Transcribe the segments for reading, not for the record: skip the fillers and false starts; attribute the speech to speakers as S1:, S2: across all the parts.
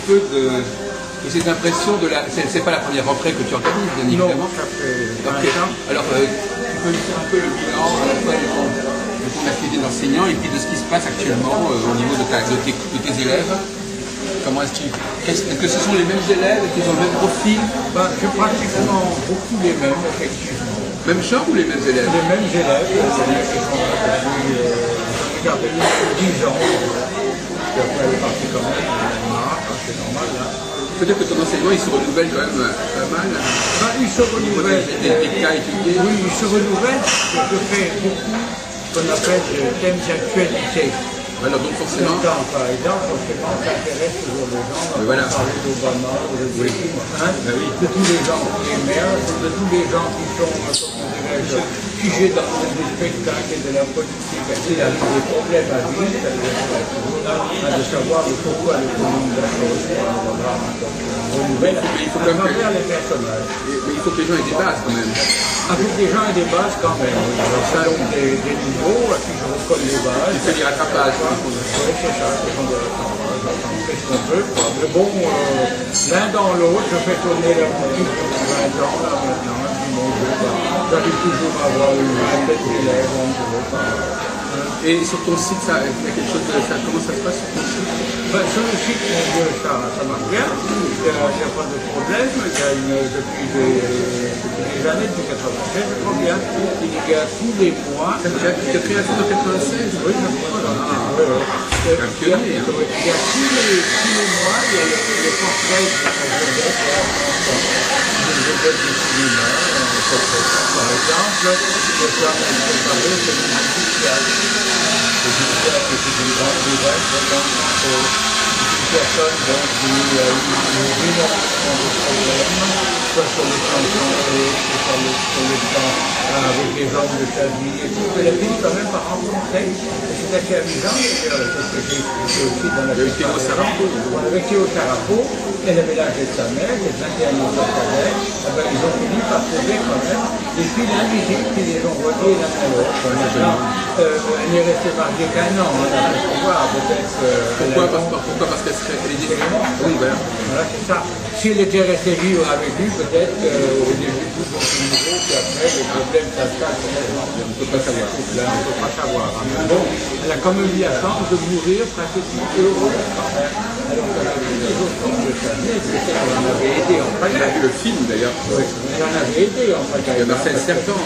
S1: peu de ces impressions de la... C'est pas la première rentrée que tu organises, bien évidemment.
S2: Non, ça fait
S1: Donc,
S2: 20 ans.
S1: alors, tu peux nous faire un peu le bilan à la fois de ton activité d'enseignant et puis de ce qui se passe actuellement au niveau de tes élèves. Comment est-ce que ce sont les mêmes élèves, est-ce qu'ils ont le même profil?
S2: C'est pratiquement beaucoup les mêmes, effectivement.
S1: Même genre ou les mêmes élèves?
S2: Les mêmes élèves qui sont là depuis, regardez, 10 ans. Puis après, elle est partie quand même, elle marche, c'est normal, là.
S1: Peut-être que ton enseignement, il se renouvelle quand même pas mal.
S2: Il se renouvelle.
S1: Des cas étudiés.
S2: Oui, il se renouvelle parce que je fais beaucoup ce qu'on appelle des thèmes d'actualité.
S1: Alors donc forcément...
S2: Par exemple, on s'intéresse toujours aux gens, on
S1: voilà.
S2: parler d'Obama, de tous les gens qui émergent, de tous les gens qui sont, comment dirais-je, figés dans des spectacles et de la politique, et avec des problèmes à vivre, de savoir pourquoi le commun de la chose, on renouvelle à travers les personnages.
S1: Mais il faut que les gens aient des bases quand même.
S2: Il faut que les gens aient des bases quand même. Ça donc des niveaux, à qui je recolle les bases.
S1: Tu fais des rattrapages.
S2: Oui, c'est ça, ce sont des rattrapages. On fait ce qu'on peut. Mais bon, l'un dans l'autre, je fais tourner la boutique pendant 20 ans, là maintenant. Puis bon, j'arrive toujours à avoir une vingtaine d'élèves en gros.
S1: Et sur ton site, il y a quelque chose de ça. Comment ça se passe sur ton site?
S2: Sur le site, ça marche bien. Il n'y a pas de problème. Il y a depuis des années, depuis 96, je crois bien. Il y a tous les mois.
S1: Tu as créé un site en 96?
S2: Oui, je crois. Il y a tous les mois, il y a les portraits de la jeunesse du cinéma. Par exemple, je suis en train de parler de l'université. Une personne donc, qui a eu énormément de problèmes, soit sur le plan santé, sur le plan avec les gens de sa vie et tout. Elle a fini quand même par rencontrer, et c'est assez amusant, c'est ce que j'ai expliqué aussi dans la
S1: Théo Sarapo.
S2: Avec Théo Sarapo, elle avait l'âge de sa mère, elle était 21 ans de sa mère, ils ont fini par trouver quand même des filles invisibles qui les ont reliés l'un à l'autre. Elle est restée mariée qu'un an, on a pu voir peut-être.
S1: Pourquoi? Parce qu'elle est différente. Oui, voilà.
S2: Voilà, c'est ça. Si elle était restée vivre avec lui, peut-être qu'au début tout son niveau, puis après les problèmes s'installent complètement. On ne peut pas savoir. Là, on ne peut pas savoir. Mais bon, elle a quand même eu la chance de mourir pratiquement heureuse quand même. Alors qu'elle a vu les autres formes de sa vie, elle en avait aidé en
S1: Elle a vu le film d'ailleurs.
S2: Elle en avait aidé en pagaille.
S1: Il y a Marcel Cerdan.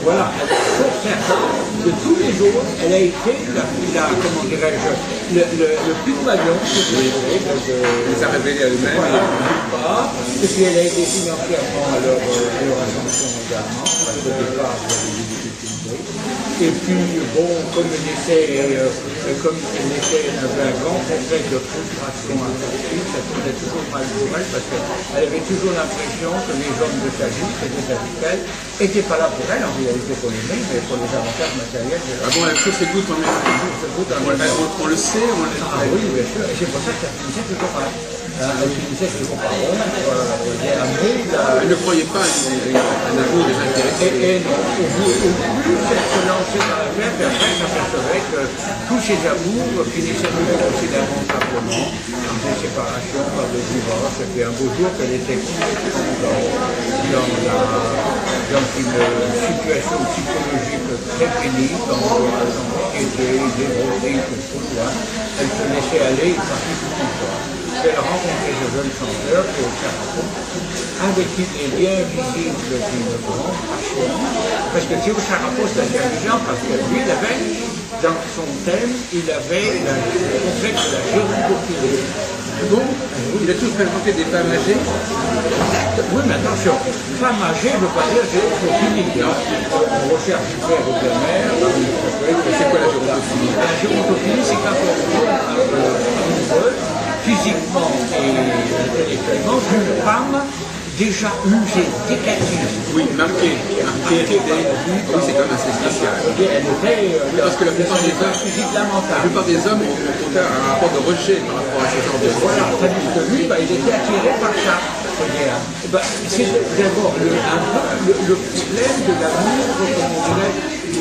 S2: Voilà, sauf Cerdan, de tous les autres, elle a été comment dirais-je, le plus vaillant.
S1: Elle les a révélés à eux-mêmes.
S2: Voilà, et puis elle a aidé financièrement à leur ascension également, parce qu'au départ, il y avait des difficultés. Et puis, bon, comme elle avait un grand complexe de frustration affective, ça faisait toujours mal pour elle, parce qu'elle avait toujours l'impression que les hommes de sa vie, qui étaient avec elle, n'étaient pas là pour elle, en réalité pour l'aimer, mais pour les avantages matériels.
S1: Ah bon, elle fait goût en même on le sait,
S2: Ah oui, bien sûr, et c'est pour ça qu'elle finissait toujours par elle finissait toujours par Rome,
S1: elle ne croyait pas à un amour des intéressés.
S2: Et non, au plus elle se lançait dans la guerre, puis après elle s'apercevait que tous ces amours finissaient toujours aussi lamentablement par des séparations, par des divorces, et puis un beau jour qu'elle était complètement dans une situation psychologique très pénible, dans l'anxiété, l'érotisme, tout ça, elle se laissait aller pratiquement pas. Elle a rencontré ce jeune chanteur, Théo Sarapo, avec qui les liens visibles d'une grande passion. Parce que Théo Sarapo, c'est assez amusant, parce que lui, il avait, dans son thème, il avait le complexe de la gérontophilie.
S1: Donc, il a toujours fréquenté des femmes âgées.
S2: Oui, mais attention, femme âgée ne veut pas dire gérontophilie. On recherche du père ou de la mère.
S1: C'est quoi la gérontophilie?
S2: La gérontophilie, c'est quand on tombe amoureux, physiquement et intellectuellement, d'une femme déjà usée, décative.
S1: Oui, marquée. Oui, c'est quand même assez spécial.
S2: Elle était...
S1: Parce que la plupart des hommes,
S2: physique lamentable.
S1: La plupart des hommes ont un rapport de rejet par rapport à ce genre de...
S2: Voilà, tandis que lui, il était attiré par ça. C'est d'abord le problème de l'amour, comme on dirait,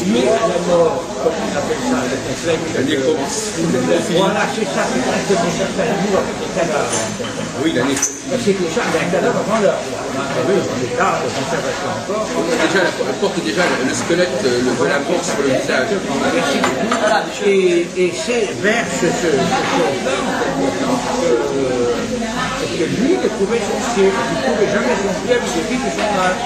S2: lié à la mort, comment on appelle ça,
S1: La nécrophilie.
S2: Voilà, c'est ça, c'est presque déjà fait l'amour avec les cadavres.
S1: Oui, la nécrophilie.
S2: Mais c'est déjà un cadavre avant l'heure. Oui, on est là, de conservation encore.
S1: Déjà, elle porte déjà le squelette, le voilà, porte sur le visage.
S2: Merci beaucoup. Et c'est vers ce chose-là, que lui, il trouvait son ciel. Il ne trouvait jamais son ciel avec des filles de son âge.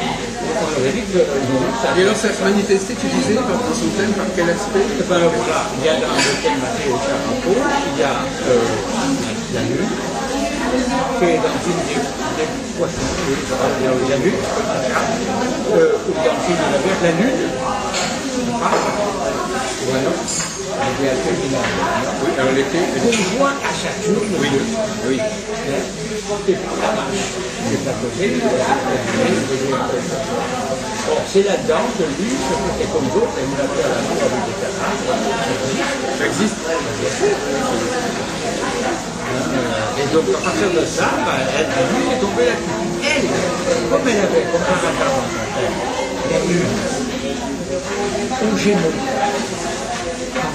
S2: On aurait dit que
S1: Et alors, ça se manifestait, tu disais, dans son thème, par quel aspect?
S2: Voilà, il y a dans le thème Matteo Charapo, il y a la lune, qui est dans une des poissons, la lune, ou dans une de la mer, la lune, voilà, elle est terminale.
S1: Oui, alors l'été.
S2: Conjoint à Saturne,
S1: Oui, oui.
S2: et puis la marche, c'est à côté, bon, c'est là-dedans que lui, ce que c'est comme d'autres, et nous l'avons fait à l'amour avec des cadavres,
S1: Ça existe?
S2: et donc à partir de ça, lui est tombé là-dessus. Elle, comme elle avait, comme par hasard dans son thème, la lune, aux Gémeaux, en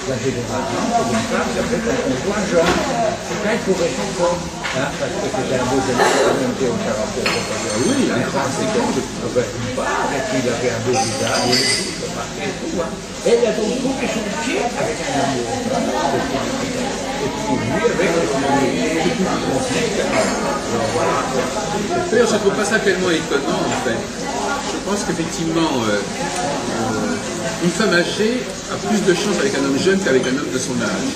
S2: la génération, c'est une femme, ça fait qu'on voit jeune, c'est quand il pourrait son corps, parce que c'était un beau jeune, même Théo Charapo,
S1: Oui, un grand séquent.
S2: et puis il avait un beau visage, il marquait tout. Elle a donc trouvé son pied avec un amour. Et puis lui avec tout du conseil.
S1: D'ailleurs, je ne trouve pas ça tellement étonnant, en fait. Je pense qu'effectivement, une femme âgée a plus de chance avec un homme jeune qu'avec un homme de son âge.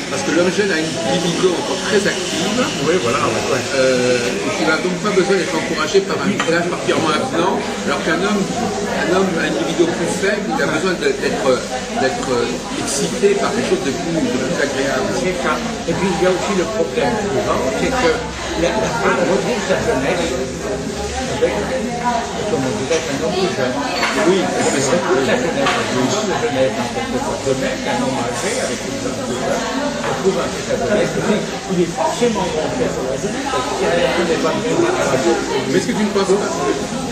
S1: Parce que l'homme jeune a une libido encore très active.
S2: Oui, voilà.
S1: Et qui n'a donc pas besoin d'être encouragé par un visage particulièrement avenant, alors qu'un homme a une libido plus faible, il a besoin d'être excité par quelque chose de plus agréable.
S2: C'est ça. Et puis il y a aussi le problème suivant, c'est que la femme retrouve sa jeunesse avec, comme on dirait, un homme plus jeune.
S1: Oui,
S2: C'est ça. Toute la jeunesse, une femme de jeunesse en quelque sorte. De même qu'un homme âgé avec une femme plus jeune retrouve un peu sa jeunesse. Il est forcément rentré sur la jeunesse, parce que si la personne n'est pas bien,
S1: mais est-ce que tu ne penses pas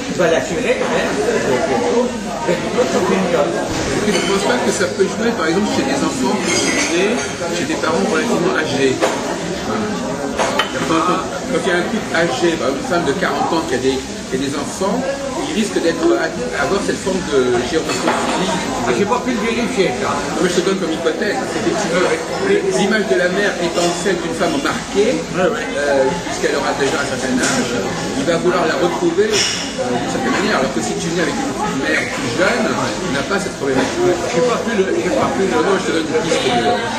S2: il va l'attirer, mais l'autre opinion.
S1: Est-ce que tu ne penses pas que ça peut jouer, par exemple, chez des enfants qui sont nés chez des parents relativement âgés? Quand il y a un couple âgé, par exemple, une femme de 40 ans qui a des enfants, il risque d'avoir cette forme de gérosophilie.
S2: J'ai pas pu le vérifier, ça.
S1: Moi, je te donne comme hypothèse, effectivement, l'image de la mère étant celle d'une femme marquée, puisqu'elle aura déjà un certain âge, il va vouloir la retrouver d'une certaine manière, alors que si tu viens avec une mère plus jeune, tu n'as pas cette problématique.
S2: J'ai pas pu le.
S1: Non, je te donne une piste.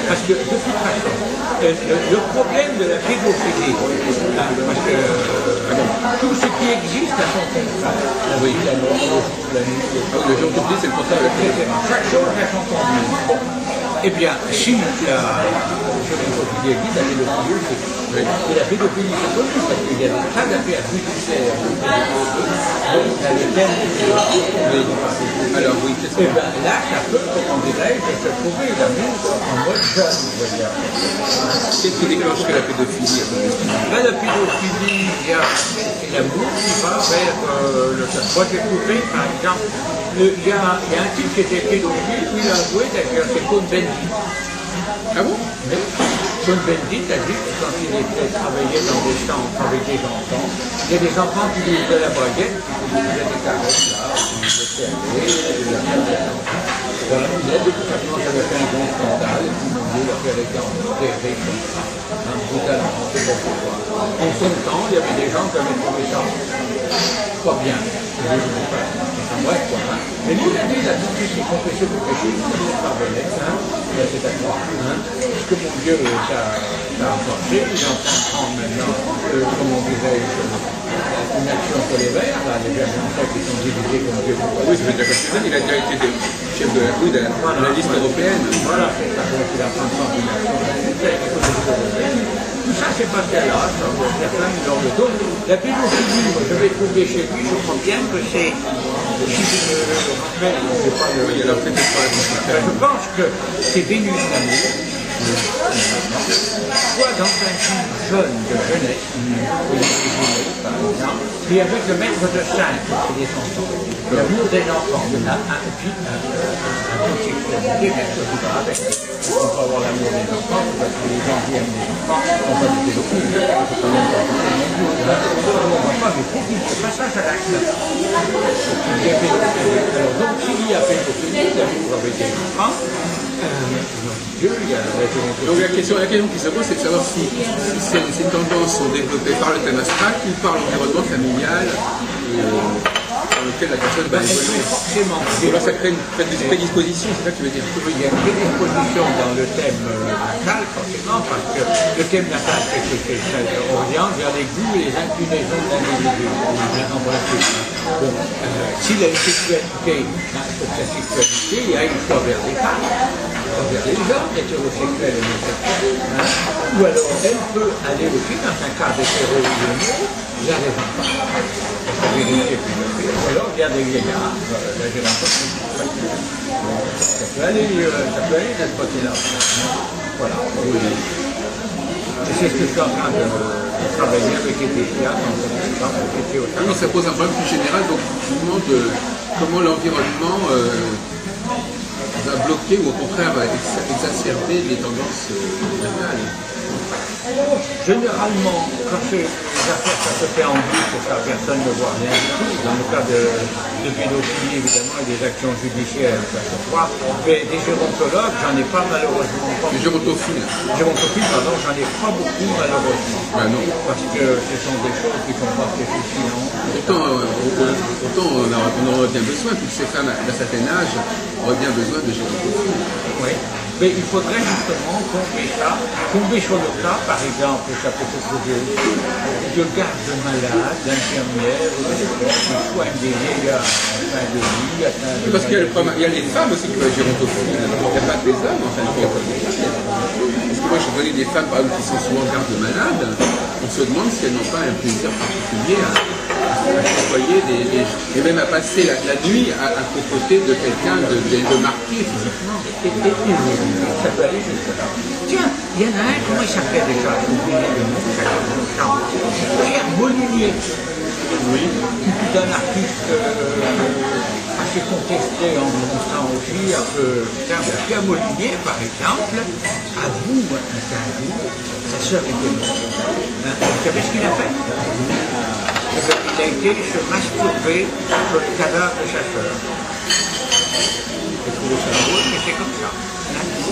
S2: Parce que, de toute façon, le problème de la pédophilie, parce que tout ce qui existe a son contraire.
S1: Oui.
S2: La mort, la nuit,
S1: Le jour que tu dis, c'est le contraire.
S2: etc. Chaque chose a son contraire. Eh bien, si je ne sais pas dit, la pédophilie, et la pédophilie, c'est connu, parce qu'il y a des tas d'affaires judiciaires, donc dans les thèmes
S1: Alors oui, qu'est-ce que...
S2: eh bien là, ça peut, comment dirais-je, se trouver l'amour en mode jeune, vous voyez.
S1: Qu'est-ce qui déclencherait la pédophilie?
S2: Là, la pédophilie, il y a l'amour qui va vers le sexe. Moi, j'ai trouvé, par exemple, il y a un type qui était pédophile, puis il a joué, d'ailleurs, c'est Cohn-Bendit.
S1: Ah bon?
S2: Cohn-Bendit a dit que quand il était travaillé dans des champs avec des enfants, il y a des enfants qui lui ouvraient la baguette, qui lui faisaient des caresses là, qui lui laissaient aller, voilà, il a dit que simplement ça avait fait un bon scandale, et puis mon Dieu, il a fait avec des comme ça, un brutal enfant, c'est bon pourquoi. En son temps, il y avait des gens qui avaient trouvé ça pas bien. Bref, quoi. Mais lui, il a dit, il a tout de suite confessé pour péché, il a pardonné, c'est à toi. Parce que mon Dieu, ça a emporté, il est en train de prendre maintenant, comment dirais-je, une action sur les verts, là, les verts qui sont divisés comme Dieu.
S1: Oui, ça fait déjà quelques années, il a déjà été chef de la liste européenne.
S2: Voilà, c'est ça, donc il a pris une action. Tout ça, c'est pas là, il y a plein de genres de choses. La pédophilie, je vais trouver chez lui, je crois bien que c'est. Si je me rappelle, c'est pas le.
S1: Oui, alors peut-être pas
S2: Je pense que c'est Vénus d'amour. Soit dans un film jeune de jeunesse, Et avec le maître de scène, c'est des chansons. L'amour des enfants, et puis homosexualité, bien sûr, qui va avec. On peut avoir l'amour des enfants, parce que les gens qui aiment les enfants sont pas des pédophiles. C'est quand même pas on ne va pas, mais pour qu'il y ait passage à l'acte. Alors donc, s'il y a pédophilie, l'amour avec les enfants, Dieu, il y a
S1: donc la question qui se pose, c'est de savoir si ces tendances sont développées par le thème astral ou par l'environnement familial dans lequel la personne va évoluer.
S2: Forcément.
S1: Et là, ça crée une prédisposition, c'est ça que tu veux dire?
S2: Il y a une prédisposition dans le thème natal, forcément, parce que le thème natal, c'est que ça oriente vers les goûts et les inclinaisons de l'individu, en principe. Bon, s'il a une sexualité, pour sa sexualité, il aille soit vers les femmes, soit vers les hommes, hétérosexuels et homosexuels, ou alors elle peut aller aussi dans un cas d'hétéro-homo, la raison pas. Ou alors il y a des vieillards, là j'ai l'impression que ça peut aller de ce côté-là. Voilà. Et c'est ce que je suis en train de travailler avec les pédiatres,
S1: Oui, ça pose un problème plus général, donc justement de comment l'environnement va bloquer ou au contraire va exacerber les tendances mentales.
S2: Généralement, quand les affaires, ça se fait en douce, ça, personne ne voit rien du tout. Dans le cas de pédophilie, évidemment, et des actions judiciaires, ça se voit. Mais des gérontologues, j'en ai pas malheureusement pas.
S1: Les gérontophiles.
S2: Gérontophiles, pardon, j'en ai pas beaucoup malheureusement.
S1: Ben non.
S2: Parce que ce sont des choses qui sont pas suffisantes.
S1: Pourtant on aurait bien besoin, toutes ces femmes d'un certain âge auraient bien besoin de gérontophiles.
S2: Oui. Mais il faudrait justement tomber sur le cas, par exemple, ça peut se trouver de garde malade, d'infirmières, qui soignent des vieillards en fin de vie,
S1: Parce qu'il y a les femmes aussi qui peuvent être gérontophiles, il n'y a pas que les hommes en fin de compte. Parce que moi je connais des femmes par exemple qui sont souvent garde malade, on se demande si elles n'ont pas un plaisir particulier à côtoyer et même à passer la nuit à côté de quelqu'un de marqué physiquement.
S2: Ça peut aller jusque-là. Tiens, il y en a un, comment il s'appelle déjà? Pierre Molinier.
S1: Oui.
S2: D'un artiste assez contesté en montrant aussi un peu. Pierre Molinier, par exemple, avoue sa sœur était morte. Vous savez ce qu'il a fait? Il a été se masturber sur le cadavre de sa sœur. J'ai trouvé ça drôle, mais c'est comme ça.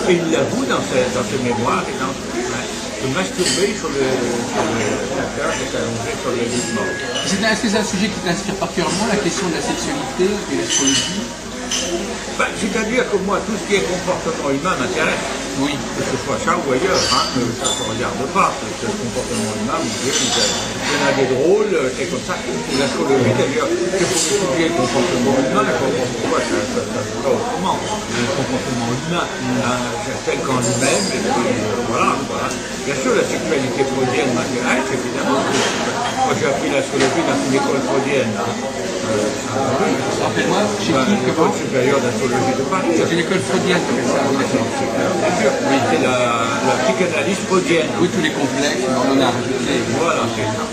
S2: Et il l'avoue dans ses mémoires et dans se masturber sur le cadavre qui est allongé sur le lit de mort.
S1: Est-ce que c'est un sujet qui t'inspire particulièrement, la question de la sexualité et l'astrologie?
S2: C'est-à-dire que moi, tout ce qui est comportement humain m'intéresse.
S1: Oui.
S2: Que ce soit ça ou ailleurs, ça ne se regarde pas. Le comportement humain, mon Dieu, il y en a des drôles, c'est comme ça. L'astrologie, d'ailleurs, c'est pour étudier le comportement humain, pourquoi ça se fait autrement. Le comportement humain, tel qu'en lui-même, et puis voilà. Bien sûr, la sexualité freudienne m'intéresse, évidemment. Moi, j'ai appris l'astrologie dans une école freudienne.
S1: Rappelle-moi, chez qui,
S2: l'école supérieure d'astrologie de Paris.
S1: C'est une école freudienne, ça, oui, d'accord.
S2: Bien sûr, oui, c'est la psychanalyse freudienne.
S1: Oui, tous les complexes, on en a rajouté.
S2: Voilà, c'est ça.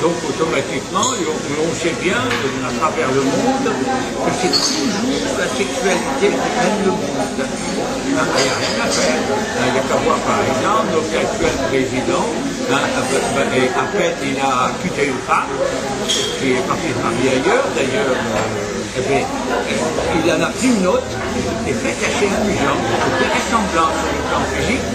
S2: Donc, automatiquement, on sait bien, à travers le monde, que c'est toujours la sexualité qui mène le monde. Il n'y a rien à faire. Il n'y a qu'à voir, par exemple, notre actuel président, à peine il a quitté une femme, qui est parti se marier ailleurs, d'ailleurs, il en a pris une autre, et fait assez amusant, très ressemblant sur le plan physique,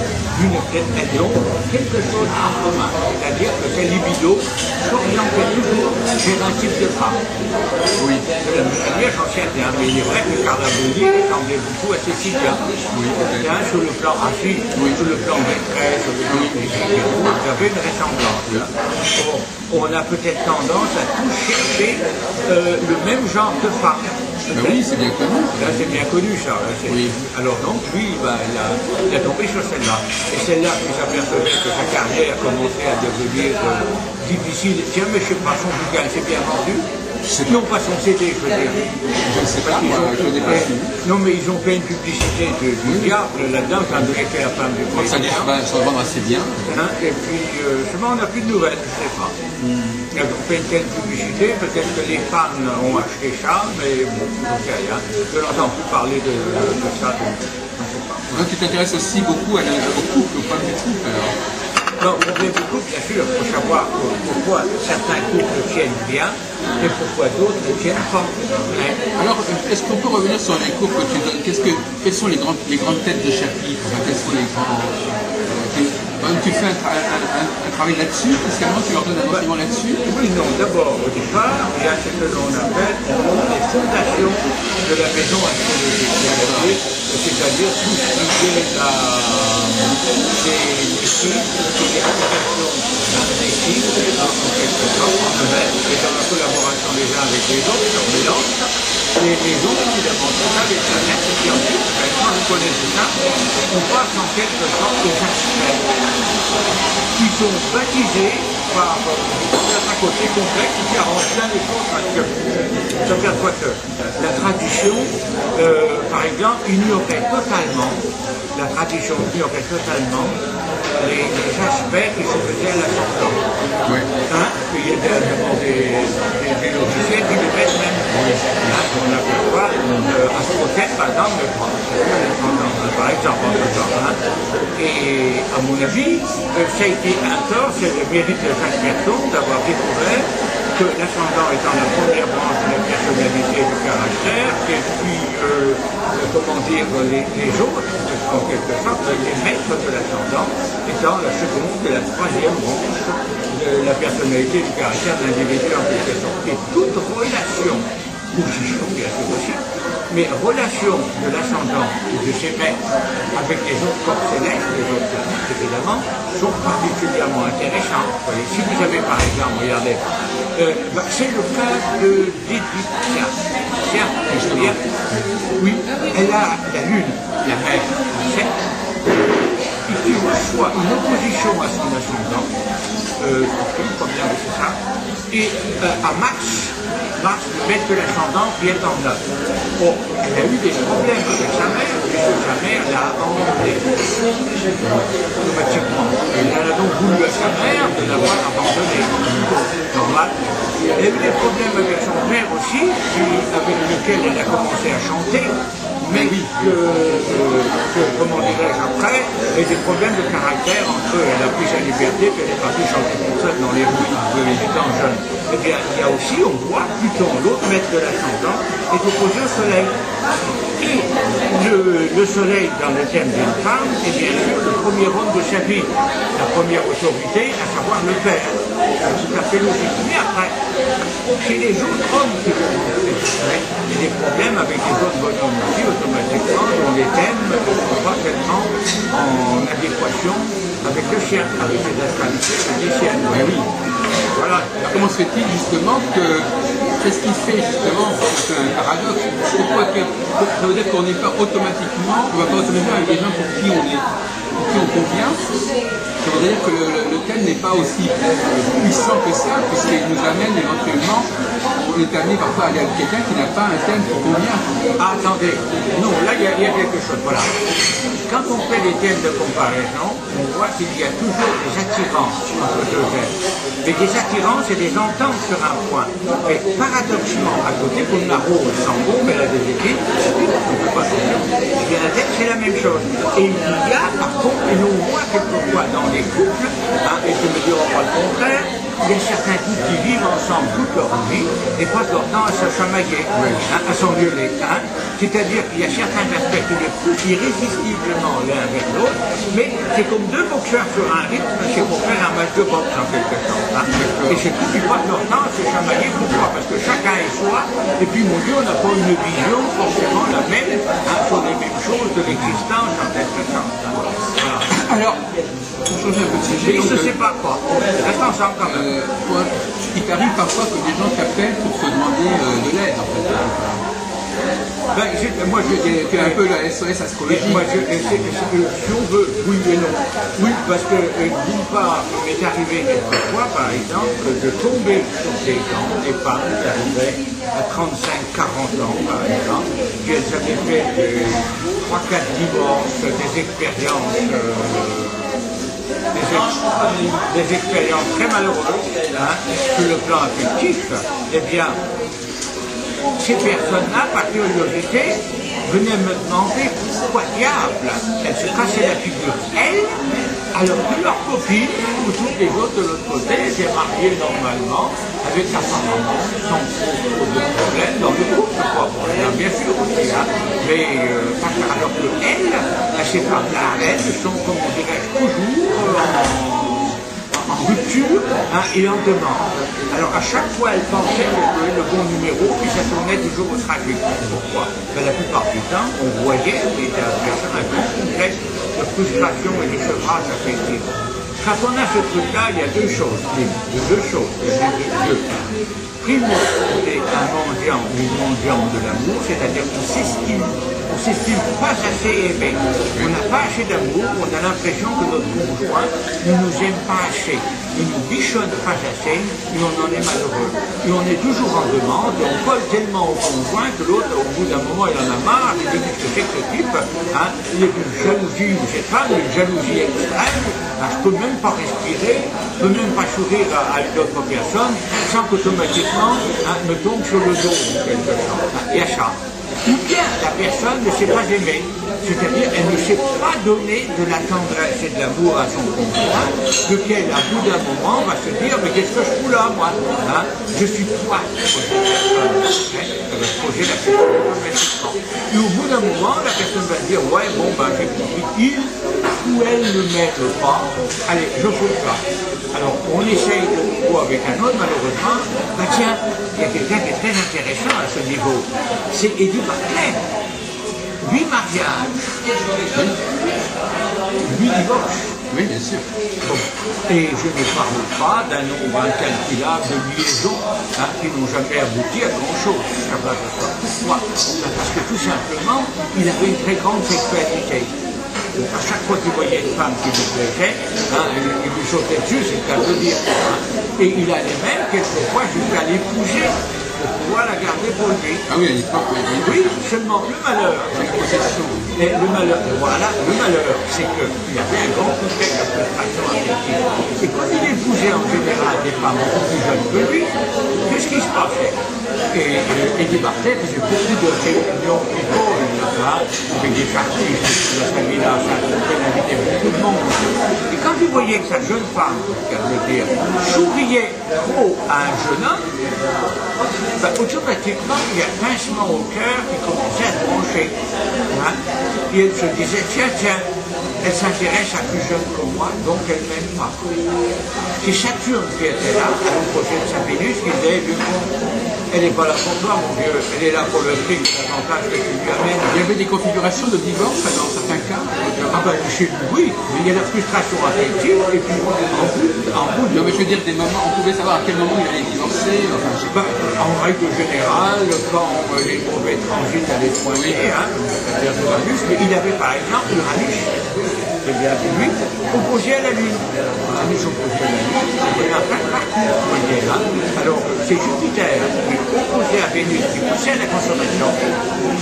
S2: elles ont quelque chose en commun, c'est-à-dire que ces libidos s'orientent toujours vers un type de femme. Oui. De la même manière, j'en sais rien, mais il est vrai que Carla Bruni ressemblait beaucoup à Cécilia. Oui, sur le plan physique, sur le plan maîtresse, sur le plan physique, vous avez une ressemblance. On a peut-être tendance à tous chercher le même genre de femme.
S1: Ben oui, c'est bien connu.
S2: Là, c'est bien connu, ça.
S1: Oui.
S2: Alors donc, lui, il a tombé sur celle-là. Et celle-là, il s'apercevait que sa carrière commençait à devenir difficile. Tiens, mais je sais pas, son bouquin s'est bien vendu. Non, pas son CD, je veux dire.
S1: Je ne sais pas, moi, je n'ai pas suivi.
S2: Non, mais ils ont fait une publicité du diable là-dedans, quand il était la femme du
S1: Je crois que ça
S2: président.
S1: se vend assez bien.
S2: Hein, et puis, justement, on n'a plus de nouvelles, je ne sais pas. Ils ont fait une telle publicité, peut-être que les fans ont acheté ça, mais bon, je ne sais rien. Je n'entends plus parler de ça, donc je ne sais pas.
S1: Donc tu t'intéresses aussi beaucoup au couple, au problème du couple alors.
S2: Non, au problème du couple, bien sûr, il faut savoir pourquoi certains couples tiennent bien et pourquoi d'autres ne tiennent pas. Ouais.
S1: Alors, est-ce qu'on peut revenir sur les cours que tu donnes? Quelles sont les grandes têtes de chapitre? Enfin, quels sont les grands... tu fais un travail là-dessus, spécialement, tu leur donnes un enseignement là-dessus?
S2: Oui, non, d'abord, au départ, il y a ce que l'on appelle les fondations de la maison astrologique, c'est-à-dire tout ce qui est des signes, des applications des signes, en quelque sorte, en eux-mêmes, et dans la collaboration des uns avec les autres, on mélange ça. Et les autres, évidemment, c'est ça, les planètes, et puis ensuite, quand on connaît tout ça, on passe en quelque sorte aux aspects qui sont baptisés par un côté complexe qui arrange bien les choses parce que ça veut dire quoi que la tradition, par exemple, ignorait totalement, la tradition ignorait totalement les aspects qui se faisaient à l'ascendant.
S1: Oui.
S2: Hein, il y a des logiciels qui les mettent même. Hein, on aperçoit Astrotech, par exemple, par exemple, en tout cas. Hein. Et à mon avis, ça a été un tort, c'est le mérite de Jacques Berton d'avoir découvert que l'ascendant étant la première branche de la personnalité et du caractère, et puis, comment dire, les autres, en quelque sorte, les maîtres de l'ascendant, étant la seconde et la troisième branche de la personnalité et du caractère de l'individu en quelque sorte. Et toute relation, position bien sûr aussi, mais relation de l'ascendant ou de ses maîtres avec les autres corps célestes, les autres planètes évidemment, sont particulièrement intéressantes. Voyez, si vous avez par exemple, regardez, c'est le cas d'Edith Piaf. Piaf, je veux dire, oui, elle a la lune, la mère, et qui reçoit une opposition à son ascendant, combien c'est ça, et à Mars, le maître de l'ascendant qui est en œuvre. Bon, elle a eu des problèmes avec sa mère, puisque sa mère l'a abandonnée automatiquement. Elle a donc voulu à sa mère de l'avoir abandonnée. Normal. Elle a eu des problèmes avec son père aussi, avec lequel elle a commencé à chanter, mais comment dirais-je après, et des problèmes de caractère entre eux. Elle a pris sa liberté, puis elle est partie chanter toute seule dans les rues, étant jeune. Eh bien, il y a aussi, on voit, Pluton, l'autre maître de l'ascendant, est opposé au soleil. Et le soleil, dans le thème d'une femme, est bien sûr le premier homme de sa vie, la première autorité, à savoir le père. C'est tout à fait logique. Mais après, c'est les autres hommes qui vont monter. Il y a des problèmes avec les autres bonhommes aussi, automatiquement, dont les thèmes ne sont pas tellement en adéquation avec le sien, avec ses astralités et les siennes.
S1: Oui, oui.
S2: Voilà.
S1: Comment se fait-il justement que... Qu'est-ce qui fait justement, c'est un paradoxe, pourquoi ça veut dire qu'on n'est pas automatiquement, on va pas automatiquement avec des gens pour qui on convient. Ça veut dire que le thème n'est pas aussi puissant que ça, puisqu'il nous amène éventuellement, on est amené parfois à aller avec quelqu'un qui n'a pas un thème qui convient.
S2: Ah, attendez, non, là il y a quelque chose, voilà. Quand on fait les thèmes de comparaison, on voit qu'il y a toujours des attirances entre deux thèmes. Mais des attirances et des ententes sur un point. Et paradoxalement, à côté, comme la rose sans bombe, elle a des équipes, on ne peut pas dire. Et bien la thème, c'est la même chose. Et il y a, par contre, et on voit quelquefois dans les couples, hein, et je me dirai pas le contraire, il y a certains couples qui vivent ensemble toute leur vie et passent leur temps à se chamailler, hein, à s'engueuler. Hein. C'est-à-dire qu'il y a certains aspects qui les poussent irrésistiblement l'un vers l'autre, mais c'est comme deux boxeurs sur un rythme, c'est pour faire un match de boxe en quelque sorte. Hein. Et ces couples qui passent leur temps à se chamailler, pourquoi? Parce que chacun est soi, et puis mon Dieu, on n'a pas une vision forcément la même, hein, sur les mêmes choses de l'existence en quelque sorte. Hein. Voilà.
S1: Alors, pour changer un peu de sujet,
S2: ils ne se séparent pas, restent ensemble quand même.
S1: Il t'arrive parfois que des gens t'appellent pour te demander de l'aide en fait.
S2: Ben, moi,
S1: Tu es un peu la SOS astrologie.
S2: Moi, si on veut, oui et non. Oui, parce que d'une part, il m'est arrivé quelquefois, par exemple, de tomber sur des gens, des femmes qui arrivaient à 35-40 ans, par exemple, qui avaient fait 3-4 divorces, des expériences très malheureuses, sur le plan affectif. Eh bien, ces personnes-là, par curiosité, venaient me demander pourquoi diable elles se cassaient la figure, elles, alors que leurs copines, ou toutes les autres de l'autre côté, étaient mariées normalement, avec apparemment sans trop de problèmes dans le couple, quoi. Bon, il y en a bien sûr aussi, mais alors que elles, ces femmes-là, elles sont, comment dirais-je, toujours en rupture et en demande. Alors à chaque fois, elle pensait le bon numéro, puis ça tournait toujours au tragique. Pourquoi? La plupart du temps, on voyait des personnes un peu complexes de frustration et de sevrage affectif. Quand on a ce truc-là, il y a deux choses. Primo, on est un mendiant ou une mendiante de l'amour, c'est-à-dire qu'on s'estime pas assez aimé. On n'a pas assez d'amour, on a l'impression que notre conjoint ne nous aime pas assez, ne nous bichonne pas assez, et on en est malheureux. Et on est toujours en demande, et on colle tellement au conjoint que l'autre, au bout d'un moment, il en a marre, il dit qu'est-ce que c'est que ce type, il est d'une jalousie, ou cette femme, une jalousie extrême, je peux même pas respirer, je peux même pas sourire à une autre personne, sans qu'automatiquement, me tombe sur le dos, en quelque sorte. Il y a ça. Ou bien la personne ne s'est pas aimée, c'est-à-dire elle ne s'est pas donné de la tendresse et de l'amour à son conjoint, lequel, à bout d'un moment, va se dire mais qu'est-ce que je fous là, moi? Je suis quoi pour cette personne? Elle va se poser la question automatiquement. Et au bout d'un moment, la personne va dire ouais, bon, j'ai compris, il ou elle ne m'aide pas, allez, je fous ça. Alors, on essaye de trouver avec un autre, malheureusement, tiens, il y a quelqu'un qui est très intéressant à ce niveau. C'est Eddie Barclay. 8 mariages, 8 divorces.
S1: Oui, bien sûr.
S2: Bon. Et je ne parle pas d'un nombre incalculable de liaisons qui n'ont jamais abouti à grand-chose. Pourquoi? Parce que tout simplement, il avait une très grande sexualité. Donc à chaque fois qu'il voyait une femme qui lui plaisait, il lui sautait dessus, c'est le cas de dire. Et il allait même quelquefois jusqu'à l'épouser pour pouvoir la garder pour lui.
S1: Ah oui, à l'époque,
S2: oui, seulement le malheur. Et le malheur, voilà, le malheur, c'est qu'il y avait un grand contexte de frustration affective. Et quand il épousait en général des femmes beaucoup plus jeunes que lui, qu'est-ce qui se passait? Et Eddie Barclay faisait beaucoup de réunions avec des artistes dans sa villa, ça invitait beaucoup de monde. Et quand il voyait que sa jeune femme, qu'elle veut dire, souriait trop à un jeune homme, automatiquement, il y a un pincement au cœur qui commençait à se brancher. Et elle se disait, tiens, elle s'intéresse à plus jeune que moi, donc elle ne m'aime pas. C'est Saturne qui était là, à l'opposé de sa Vénus, qui disait, elle n'est pas là pour toi, mon vieux, elle est là pour le prix, l'avantage que tu lui amènes.
S1: Il y avait des configurations de divorce dans certains cas.
S2: Chez lui, oui, mais il y a la frustration affective, et puis en bout de...
S1: Non, mais je veux dire, des moments, on pouvait savoir à quel moment il allait divorcer. Enfin, je sais pas.
S2: En règle générale, quand les mauvais transits allaient pointer, mais il avait par exemple Uranus, c'est bien lui, opposé à la Lune. Uranus opposé à la Lune, il y a plein de parcours, vous voyez là. Alors, c'est Jupiter qui est opposé à Vénus, qui poussait à la consommation,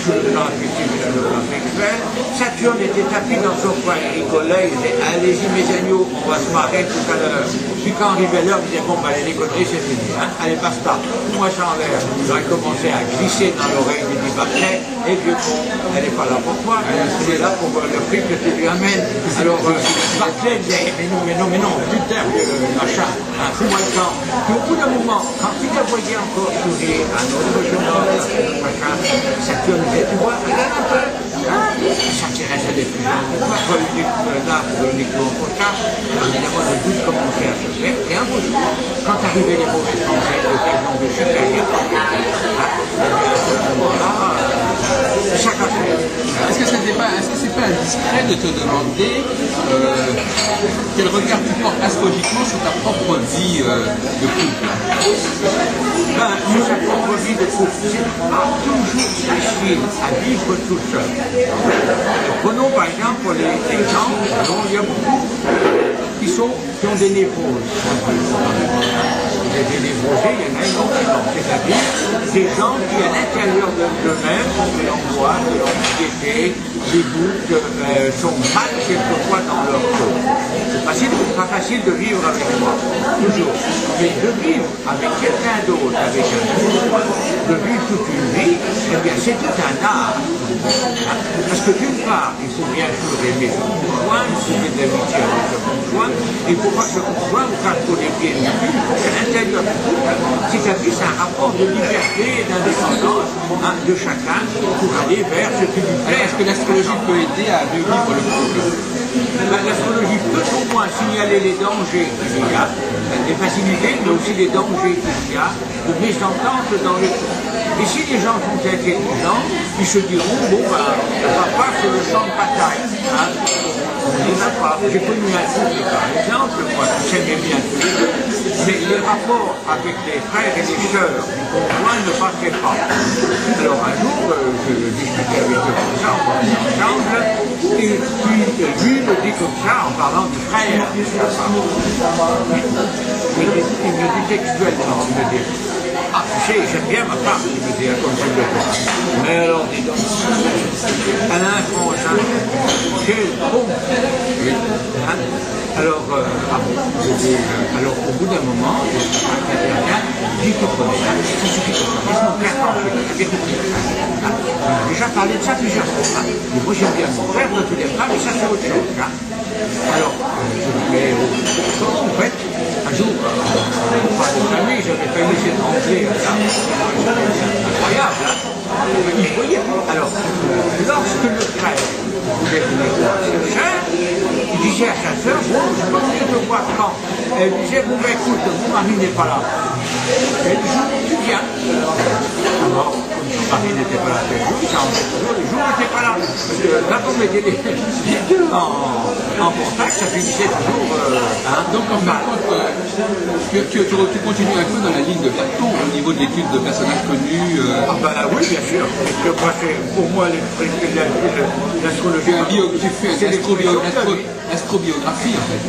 S2: sur le plan affectif et sur le plan sexuel. Saturne était tapis dans son coin, il rigolait, il disait, allez-y mes agneaux, on va se marrer tout à l'heure. Puis quand arrivait l'heure, il disait, bon, les conneries, c'est fini, allez, basta, moi ça en l'air. Il aurait commencé à glisser dans l'oreille du Barclay, et vieux con, elle n'est pas là pour toi, elle est là pour le prix que tu lui amènes. Alors, Barclay disait, mais non, putain, machin, fous-moi le temps. Puis au bout d'un moment, quand il la voyait encore sourire, un autre jeune homme, machin, Saturne disait, tu vois, regarde un peu, il s'intéresse à des plus jeunes, pas là pour uniquement pour ça, évidemment, le doute commençait à se faire, et un beau jour, quand arrivaient les mauvais français, l'occasion de supérieur, à ce moment-là, ça cassait.
S1: Est-ce que c'est pas indiscret de te demander Quel regard tu portes astrologiquement sur ta propre vie de couple?
S2: Sur sa propre vie de couple, c'est pas toujours facile à vivre tout seul. Prenons par exemple les gens dont il y a beaucoup qui ont des névroses. Il y a des névrosés, il y en a énormément. C'est-à-dire des gens qui, à l'intérieur d'eux-mêmes, ont de l'angoisse, de l'anxiété, des doutes, sont mal quelquefois dans leur peau. C'est pas facile de vivre avec moi, toujours. Mais de vivre avec quelqu'un d'autre, avec un autre, de vivre toute une vie, eh bien c'est tout un art. Parce que d'une part, il faut bien sûr aimer son conjoint, il faut aimer de l'amitié avec son conjoint, et il ne faut pas que ce conjoint vous casse pour les pieds non plus, il faut qu'à l'intérieur du couple, c'est un rapport de liberté et d'indépendance de chacun pour aller vers ce qui lui plaît.
S1: Est-ce que l'astrologie peut aider à mieux vivre le couple?
S2: L'astrologie peut au moins signaler les dangers qu'il y a, les facilités, mais aussi les dangers qu'il y a de mésentente dans le couple. Et si les gens sont intelligents, ils se diront, bon, on va pas sur le champ de bataille. On n'y va pas. J'ai connu un couple, par exemple, moi, qui s'aimait bien tous les deux, mais les rapports avec les frères et les sœurs du conjoint ne passaient pas. Alors un jour, je discutais avec eux comme ça, on parlait ensemble, et puis lui me dit comme ça, en parlant du frère de sa femme. Il me dit textuellement, il me dit, ah, tu sais, j'aime bien ma femme, il me dit, comme je le vois. Mais alors, dis donc, elle a un frangin, quel con. Hein? Alors, alors, au bout d'un moment, quelqu'un dit que ça suffit comme ça, laisse mon frère tranquille, on a déjà parlé de ça plusieurs fois. Hein? Mais moi, j'aime bien mon frère, toi tu l'aimes pas, mais ça c'est autre chose. Hein? Alors, je dis, mais comment vous faites? Un jour, on parle de famille, j'avais failli s'étrangler à ça. C'est incroyable, hein? Il voyait. Alors, lorsque le frère voulait venir voir sa sœur, il disait à sa sœur, bon, je peux venir te voir quand? Elle disait, bon, ben écoute, mon mari n'est pas là. Elle dit, tu viens. Alors, comme son mari n'était pas là tel jour, ça en fait toujours, les jours n'étaient pas là. Parce que quand on mettait les deux en contact, ça finissait toujours.
S1: Donc, en fin de compte, tu continues un peu dans la ligne de Platon au niveau de l'étude de personnages connus.
S2: Ah ben oui, bien sûr. Je crois que pour moi, l'astrologie.
S1: Tu fais une astrobiographie en fait.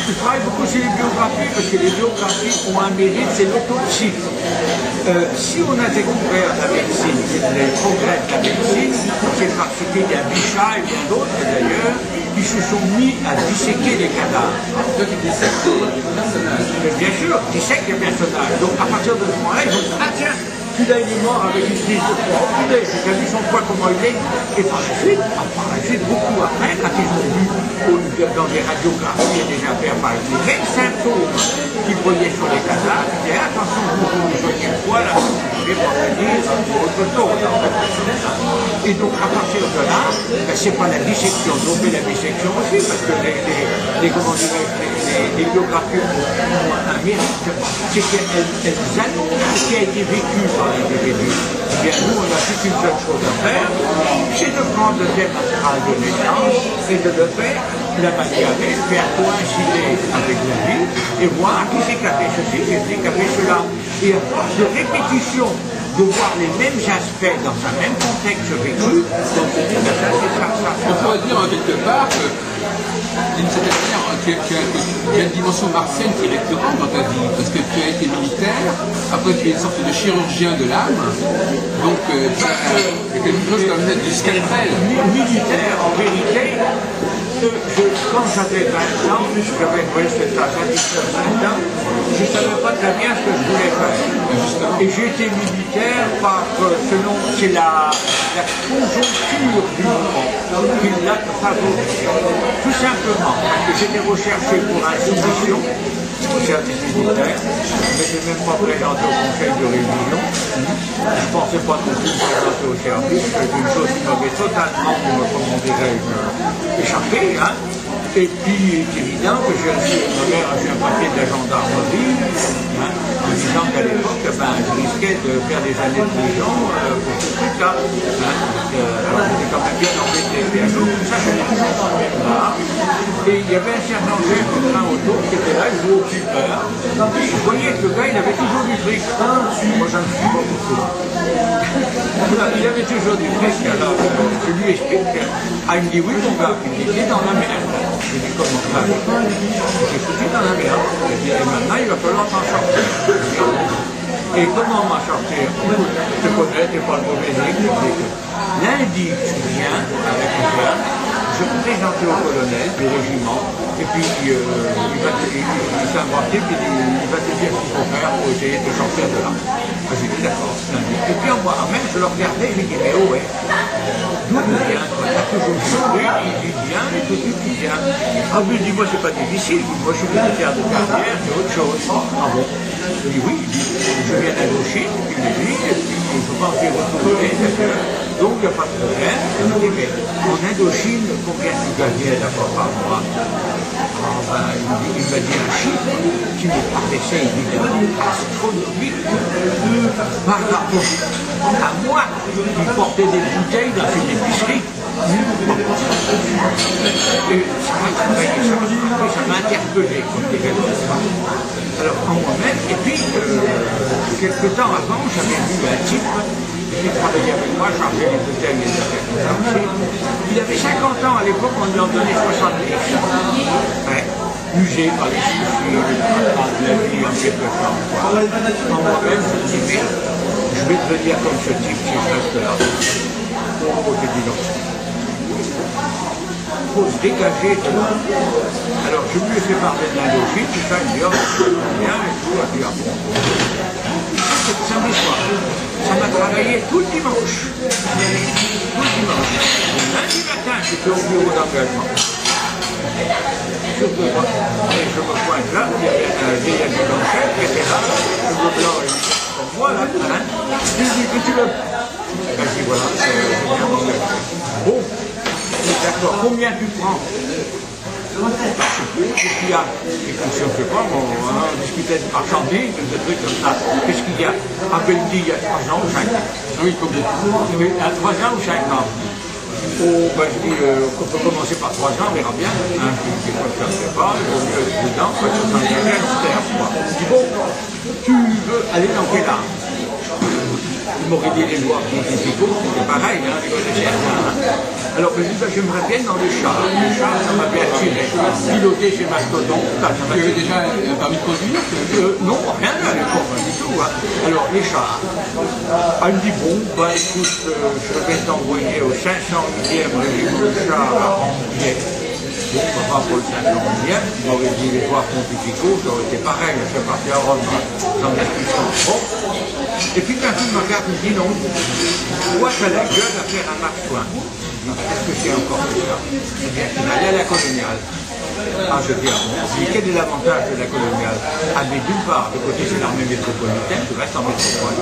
S2: Je travaille beaucoup sur les biographies parce que les biographies ont un mérite, c'est l'autopsie. Si on a découvert la médecine, les progrès de la médecine, c'est parce qu'il y a Bichat et bien d'autres d'ailleurs qui se sont mis à disséquer les cadavres.
S1: Toi, tu dissèques les personnages.
S2: Bien sûr, dissèquent les personnages. Donc à partir de ce moment-là, ils vont dire, ah tiens, celui-là il est mort avec une prise de poids. Regardez, j'ai vu son poids comment il est. Et par la suite, beaucoup après, quand ils ont vu dans des radiographies et des affaires par exemple, les mêmes symptômes qu'ils voyaient sur les cadavres, ils disaient attention, vous voyez le poids là, vous devez pas venir autre chose. Et donc à partir de là, ben, c'est pas la dissection, on fait la dissection aussi, parce que les biographies ont un mérite, c'est qu'elles annoncent ce qui a été vécu par l'individu. Eh bien, nous, on n'a plus qu'une seule chose à faire, c'est de prendre le thème astral de naissance et de le faire la manière avec, faire coïncider avec la vie et voir qui c'est qui a fait ceci, qui c'est qui a fait cela. Et à force de répétition, de voir les mêmes aspects dans un même contexte vécu, donc c'est ça.
S1: On pourrait dire en quelque part que, d'une certaine manière, tu as une dimension martienne qui est récurrente dans ta vie, parce que tu as été militaire, après tu es une sorte de chirurgien de l'âme, donc il y a quelque chose comme ça du scalpel.
S2: Militaire, en vérité, quand j'avais 20 ans, c'était ça, 20 ans, je ne savais pas très bien ce que je voulais faire. Et j'ai été militaire selon, c'est la conjoncture du moment qui l'a favorisé. Tout simplement, parce que j'étais recherché pour une soumission au service militaire, je ne m'étais même pas présenté au conseil de révision. Je ne pensais pas non plus me présenter au service, c'est une chose qui m'avait totalement, comment dirais-je, échappé. Hein. Et puis, c'est évident que ma mère a reçu un papier de la gendarmerie, en disant qu'à l'époque, je risquais de faire des années de prison pour ce truc-là. Alors, j'étais quand même bien embêté. Et un jour, tout ça, je l'ai toujours dans le même bar. Et il y avait un sergent chef de train auto qui était là, il jouait au flipper. Et je voyais que le gars, il avait toujours du fric. Moi, j'en suis pas beaucoup. Il avait toujours du fric. Alors, je lui explique. Ah, il me dit, oui, mon gars, il me dit, il est dans la merde. Je dis, comment ça? J'ai foutu dans la merde. Je dis, et maintenant, il va falloir m'en sortir. Et comment m'en sortir? Je te connais, tu n'es pas le mauvais exemple. Lundi, je viens avec mon frère, je me présentais au colonel du régiment, et puis il s'est inventé, puis il va te dire ce qu'il faut faire pour essayer de sortir de là. J'ai dit d'accord, lundi. Et puis même je le regardais, je lui dis, mais oh ouais, d'où tu viens? Tu as toujours changé, il dit bien, et tout tu viens. Ah oui, il dit, moi c'est pas difficile, moi je suis militaire de carrière, c'est autre chose. Ah bon? Je dis oui, je viens d'Indochine, puis il dit, et puis je pense y retourner, donc il n'y a pas de problème. Je dis, mais en Indochine, combien tu gagnais d'abord par mois? Il m'a dit un chiffre qui me paraissait évidemment astronomique. Par rapport à moi, qui portais des bouteilles dans une épicerie. Et ça m'a interpellé comme événement. Alors en moi-même, et puis quelques temps avant, j'avais vu un type qui travaillait avec moi, chargeait les bouteilles et les. Il avait 50 ans à l'époque, on lui en donnait 70. Ouais. Usé par les soucis, la vie en quelque sorte. En moi-même, je me dis, mais je vais devenir comme ce type si je reste là. Oh, j'ai dit non. Il faut se dégager de là. Alors je lui ai fait parler de l'Indochine, tout ça, il me dit, oh, c'est bien et tout, et puis ah bon. C'est samedi soir. Ça m'a travaillé tout le dimanche. Tout le dimanche. Le lundi matin, j'étais au bureau d'engagement. Et je me pointe là, il y avait un vieil adjudant-chef qui était là, le bleu blanc, il dit, moi là, je lui dis, que tu veux? Je dis, voilà, c'est bien engagé. Bon, d'accord, combien tu prends? Je ne sais plus, qu'est-ce qu'il y a? Et puis, je ne sais pas, on discutait de marchandises, de trucs comme ça. Qu'est-ce qu'il y a? Ah, ben, il dit, il y a 3 ans ou 5 ans. Oui, combien? Oui, à 3 ans ou 5 ans. Oh, ben, je dis, on peut commencer par 3 ans, on verra bien. Hein, je dis, ça ne fait pas, il vaut mieux être prudent, parce que ça s'engage à long terme. Je dis, bon, tu veux aller dans quel art? Il m'aurait dit les lois pontificaux, c'est pareil, hein, les collégiens. Alors je dis, j'aimerais bien dans les chars. Les chars, ça m'a bien attiré. Piloter chez Mastodon, ça m'a
S1: Tu avais déjà un permis de conduire?
S2: Non, rien à l'époque, pas du tout. Hein. Alors les chars. Elle me dit, bon, bah écoute, je vais t'envoyer au 508e régiment de chars à Rambouillet. Bon, pas pour le 511e, il m'aurait dit les lois pontificaux, ça aurait été pareil, je suis parti à Rome, sans discussion. Bon. Et puis quand il me regarde, il me dit non, toi tu as la gueule à faire un marche-soin. Est-ce que c'est encore ça? Eh bien, tu vas aller à la coloniale. Ah, je dis, ah bon. Je dis, quel est l'avantage de la coloniale? Ah, mais d'une part, de côté c'est l'armée métropolitaine, tu restes en métropole.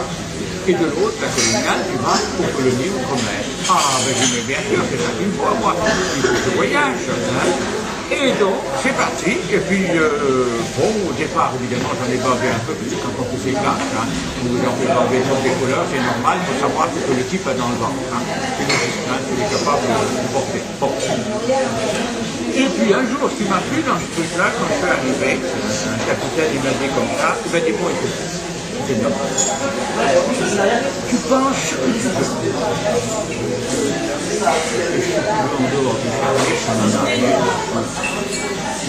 S2: Et de l'autre, la coloniale, tu vas aux colonies outre-mer. Ah, ben je dis, bien sûr, c'est ça qu'il me faut, moi. Il faut que je voyage. Hein. Et donc, c'est parti. Et puis, bon, au départ, évidemment, j'en ai bavé un peu, parce que quand on fait ses classes, hein, on vous en fait baver sur des couleurs, c'est normal, il faut savoir ce que le type a dans le ventre. Hein. C'est logique, hein, il est capable de porter. Bon. Et puis, un jour, ce qui m'a plu dans ce truc-là, quand je suis arrivé, un capitaine, il m'a dit comme ça, il m'a dit, bon, écoute, c'est bien. Tu penses que tu veux. Et je suis toujours en dehors du service, on en a rien.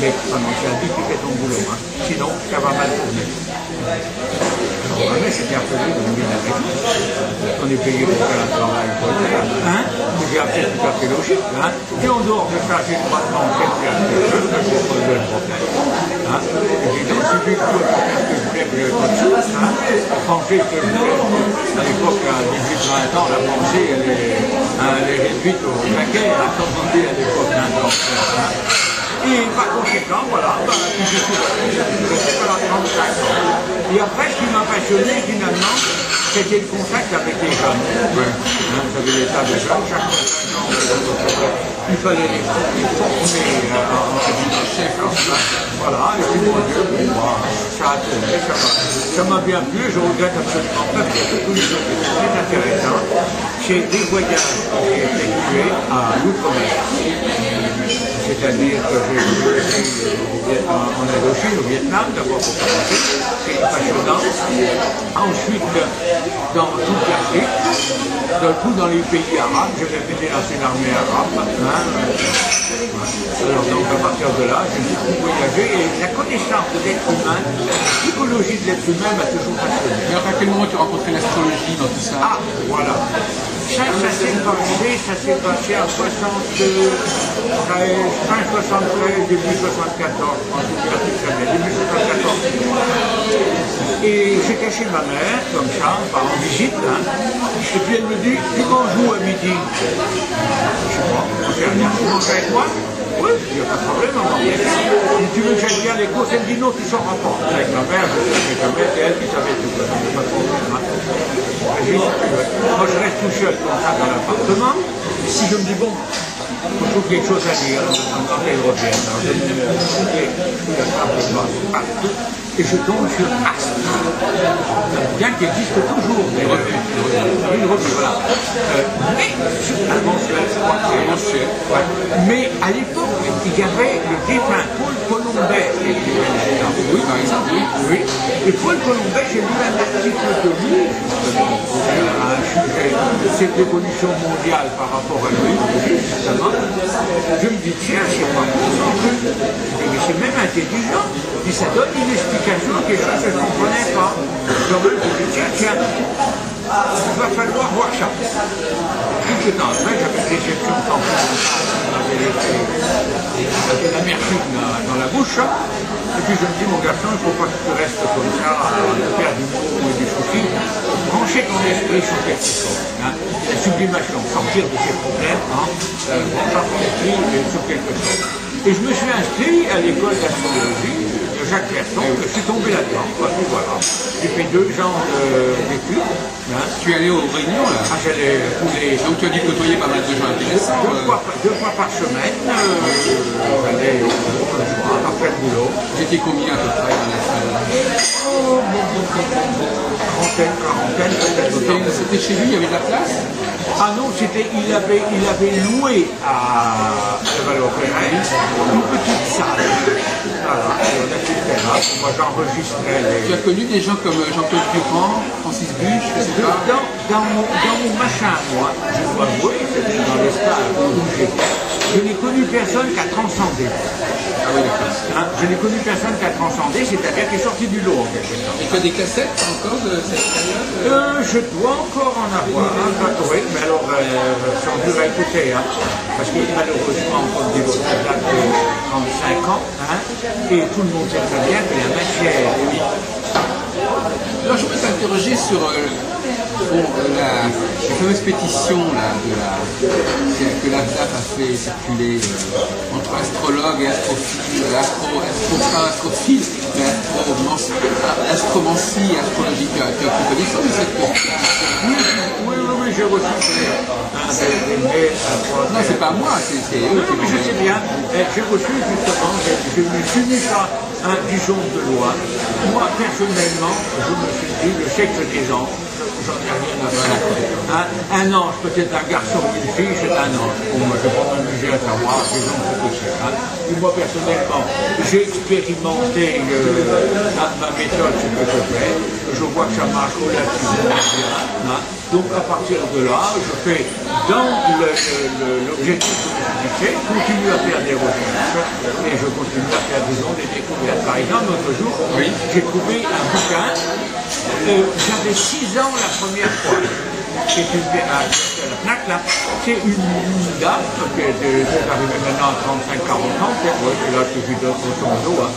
S2: Mais pendant que tu as dit, tu fais ton boulot. Hein. Sinon, ça va mal tourner. Alors, mais c'était un peu de me dire la réponse. On est payé pour faire un travail. Hein? C'est après tout à fait logique. Hein? Et en dehors de ça, j'ai le droit de manquer de faire quelque chose, je vais poser le problème. Hein? Et donc, si j'ai cru faire ce que je voulais, que je n'avais pas de sous, hein? Penser ce que je voulais. À l'époque, à 18-20 ans, la pensée, elle est réduite au paquet, comme on dit à l'époque. Hein? Donc, et par conséquent, voilà, je suis resté pendant 35 ans. Et après, ce qui m'a passionné, finalement, c'était le contact avec les jeunes. J'avais des tas de jeunes, chaque contingent, il fallait les former en chef. Voilà, et puis mon Dieu, ça a tourné, ça m'a bien plu, je regrette absolument pas qu'il y a beaucoup de choses qui sont très intéressantes. J'ai des voyages que j'ai effectués à l'outre-mer. C'est-à-dire que j'ai été en Indochine, au Vietnam, d'abord pour commencer, c'est passionnant. Ensuite, dans toute l'Afrique, dans les pays arabes, j'ai fait lancer l'armée arabe. Alors donc à partir de là, j'ai beaucoup voyagé et la connaissance de l'être humain, la psychologie de l'être humain m'a toujours passionné.
S1: Et à quel moment tu as rencontré l'astrologie dans tout ça?
S2: Ah, voilà. Ça s'est passé en 73, fin 73, début 74, début 74. Et j'étais chez ma mère, comme ça, en visite, et puis elle me dit, tu manges où à midi? Je sais pas, tu manges avec moi? Oui, il n'y a pas de problème, on va bien. Si tu veux que j'aille bien les courses, elle me dit non, tu sors pas. Avec ma mère, je ne sais jamais, c'est elle qui savait tout. Pas de problème. Moi, je reste tout seul comme ça dans l'appartement. Si je me dis, bon, il faut quelque chose à dire, quand elle revient. Alors, je me dis, et je tombe sur Astre, bien qu'il existe toujours une revue, voilà. Mais, mais à l'époque, il y avait le défunt Paul Colombet qui écrivait là. Oui, par exemple, oui. Et Paul Colombet, j'ai lu un article de lui, justement, sur un sujet, cette évolution mondiale par rapport à lui, justement. Je me dis, tiens, c'est pas bon, mais c'est même intelligent, et ça donne une explication à quelque chose que je ne comprenais pas. Donc, je me dis, tiens, il va falloir voir ça. Tout le temps, après, j'avais des réceptions quand j'avais l'amertume dans la bouche. Et puis je me dis, mon garçon, il ne faut pas que tu restes comme ça, à faire du mot et du souci. Brancher ton esprit sur quelque chose. La sublimation, sortir de ses problèmes, brancher ton esprit sur quelque chose. Et je me suis inscrit à l'école d'astrologie de Jacques Verton, je suis tombé là-dedans. Et voilà. J'ai fait 2 ans d'études.
S1: Tu es allé aux réunions là?
S2: J'allais tous les...
S1: Donc tu as dû côtoyer pas mal de gens intéressants.
S2: 2 fois par semaine, j'allais au soir, après le boulot.
S1: J'étais combien à peu près dans la salle?
S2: Quarantaine, peut-être.
S1: C'était chez lui, il y avait de la place?
S2: Ah non, il avait loué à Levallois-Perret une petite salle. Voilà, et on a fait le là. Moi j'enregistrais les...
S1: Tu as connu des gens comme Jean-Claude Dupont, Francis Buche, je sais pas.
S2: Dans mon machin, moi, je dois avouer, dans les stages où j'étais, je n'ai connu personne qui a transcendé.
S1: Ah oui, d'accord.
S2: Je n'ai connu personne qui a transcendé, c'est-à-dire qui est sorti du lot en quelque sorte.
S1: Et tu as des cassettes encore de cette période?
S2: Je dois encore en avoir. Oui, mais alors, sans dur à écouter, parce que malheureusement, comme dit votre date de 35 ans, et tout le monde sait très bien que la matière, oui.
S1: Alors je peux t'interroger sur la fameuse pétition là, que l'AFDAP a fait circuler entre astrologues et astrophiles, pas astrophiles, mais astromancie et astrologie. Tu as connaissance de cette pétition?
S2: Oui, j'ai reçu des mails.
S1: Non, c'est pas moi, c'est eux qui
S2: m'ont. Je sais bien. J'ai reçu justement, je me suis mis à un pigeon de loi. Moi, personnellement, je me suis dit, le sexe des anges, j'en ai rien à faire. Un ange, peut-être un garçon ou une fille, c'est un ange. Bon, moi, je ne vais pas m'amuser à savoir, les anges, c'est possible. Et moi, personnellement, j'ai expérimenté ma méthode, ce que je fais. Je vois que ça marche relativement bien. Donc, à partir de là, je fais dans l'objectif que je me suis fixé, continue à faire des recherches et je continue à faire, disons, des découvertes. Par exemple, l'autre jour, j'ai trouvé un bouquin. J'avais 6 ans la première fois. C'est la plaque là, c'est une dame qui est arrivée maintenant à 35-40 ans, c'est là que je lui donne grosso modo,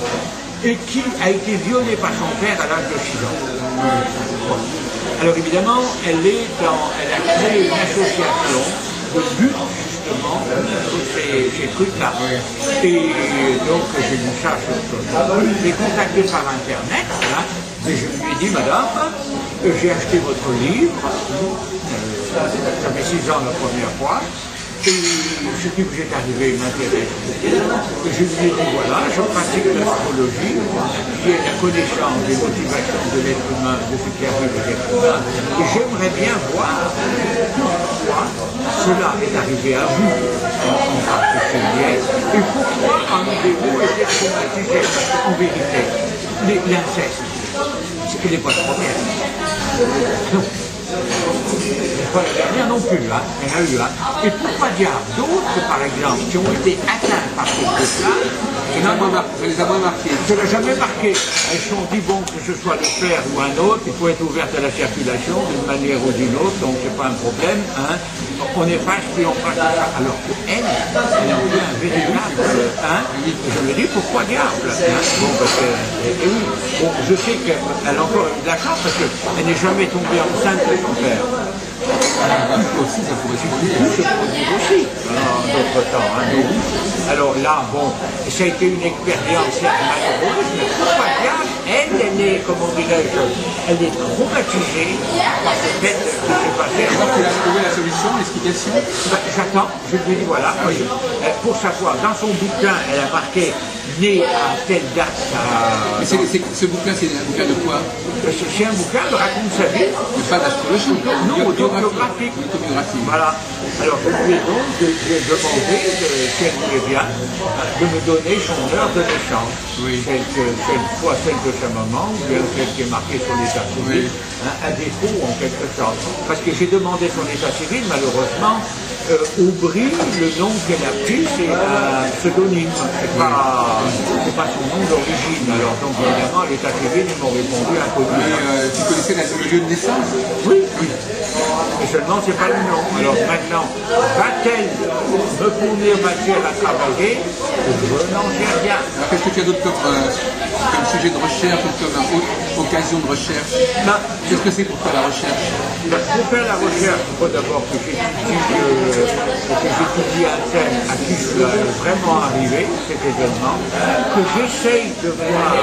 S2: et qui a été violée par son père à l'âge de 6 ans. Alors évidemment, elle a créé une association de lutte justement contre ces trucs-là. Et donc j'ai lu ça, je l'ai contacté par internet, et je lui ai dit, madame, j'ai acheté votre livre, ça fait 6 ans la première fois, et ce qui vous est arrivé m'intéresse beaucoup. Et je lui ai dit, voilà, je pratique l'astrologie, j'ai la connaissance des motivations de l'être humain, de ce qui arrive à l'être humain, et j'aimerais bien voir pourquoi cela est arrivé à vous en particulier, et pourquoi un de vous était traumatisé, parce qu'en vérité, l'inceste, ce n'est pas le problème. Non. Pas la dernière non plus, hein. Il y en a eu. Hein. Et pourquoi dire d'autres, par exemple, qui ont été atteints par cette chose-là,
S1: ça les a moins marqués.
S2: Je ne l'ai jamais marqué. Elles se sont dit, bon, que ce soit le père ou un autre, il faut être ouverte à la circulation d'une manière ou d'une autre, donc c'est pas un problème. Hein. On est fâche, puis on passe à ça. Alors qu'elle, elle a eu un véritable. Hein. Je me dis, pourquoi diable hein. Bon, parce que, et oui, bon, je sais qu'elle a encore eu de la chance, parce qu'elle n'est jamais tombée enceinte de son père.
S1: Aussi, ça pourrait se produire.
S2: Se produit aussi, en d'autres temps. Hein, alors là, bon, ça a été une expérience malheureuse, mais pourquoi diable, elle est, comment dirais-je, elle est traumatisée par ce fait qui s'est passé.
S1: Alors tu as trouvé la solution, l'explication?
S2: Ben, j'attends, je lui dis voilà, oui. Pour savoir, dans son bouquin, elle a marqué né à telle date.
S1: Mais ce bouquin, c'est un bouquin de quoi?
S2: C'est un bouquin de raconte sa vie.
S1: Mais pas d'astrologie.
S2: Non, autobiographique. Voilà. Alors je lui ai donc demandé, si elle voulait bien, de me donner son heure de naissance.
S1: Oui.
S2: Soit celle de sa maman, ou bien celle qui est marquée sur l'état civil,
S1: oui.
S2: Un défaut en quelque sorte. Parce que j'ai demandé son état civil, malheureusement, Aubry, le nom qu'elle a pris, c'est un pseudonyme. C'est pas son nom d'origine. Alors donc évidemment, l'état civil, ils m'ont répondu inconnu.
S1: Mais tu connaissais le lieu de naissance?
S2: Oui, oui. Mais seulement, c'est pas le nom. Alors maintenant, va-t-elle me fournir matière à travailler? Je n'en sais rien.
S1: Alors qu'est-ce que tu as d'autre comme sujet de recherche ou comme occasion de recherche? Qu'est-ce que c'est pour toi la recherche?
S2: Pour faire la recherche, il faut d'abord que j'étudie un thème à qui je suis vraiment arrivé, cet événement, que j'essaye de voir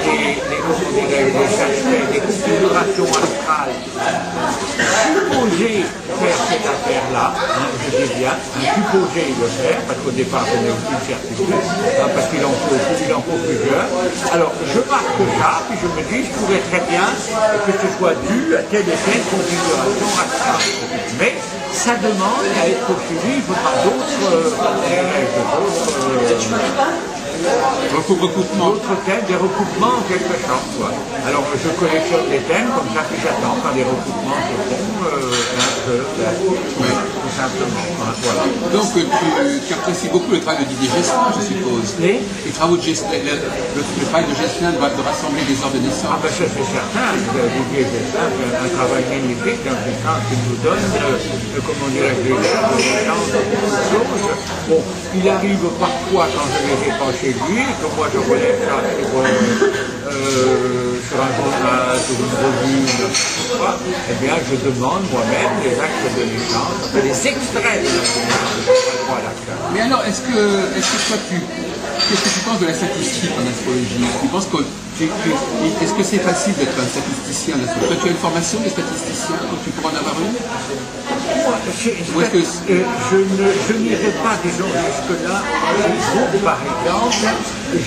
S2: les aspects, les configurations astrales supposées faire cette affaire-là, je dis bien, supposé le faire, parce qu'au départ je n'ai aucune certitude, parce qu'il en faut plusieurs. Alors je marque ça, puis je me dis, je pourrais très bien que ce soit dû à telle et telle configuration astrale. Mais ça demande à être poursuivi, il faudra d'autres thèmes, des recoupements en quelque sorte. Quoi. Alors je collectionne des thèmes comme ça que j'attends quand les recoupements se font, tout simplement. Voilà.
S1: Donc tu apprécies beaucoup le travail de Didier Gesselin, je suppose. Les travaux de Gesselin, le travail de Gesselin de rassembler des heures de naissance.
S2: Ah ben ça c'est certain, Didier Gesselin fait un travail magnifique dans ce sens qu'il nous donne, comment dirais-je, des heures de naissance, beaucoup de choses. Bon, il arrive parfois quand je ne les ai pas chez lui, que moi je relève ça sur un journal, sur une revue, eh bien je demande moi-même les actes de naissance, les extraits de la naissance.
S1: Mais alors, est-ce que toi qu'est-ce que tu penses de la statistique en astrologie? Tu penses est-ce que c'est facile d'être un statisticien en astrologie? Toi, tu as une formation de statisticien, donc tu pourras en avoir une?
S2: Je n'irai pas, disons, jusque-là. Par exemple,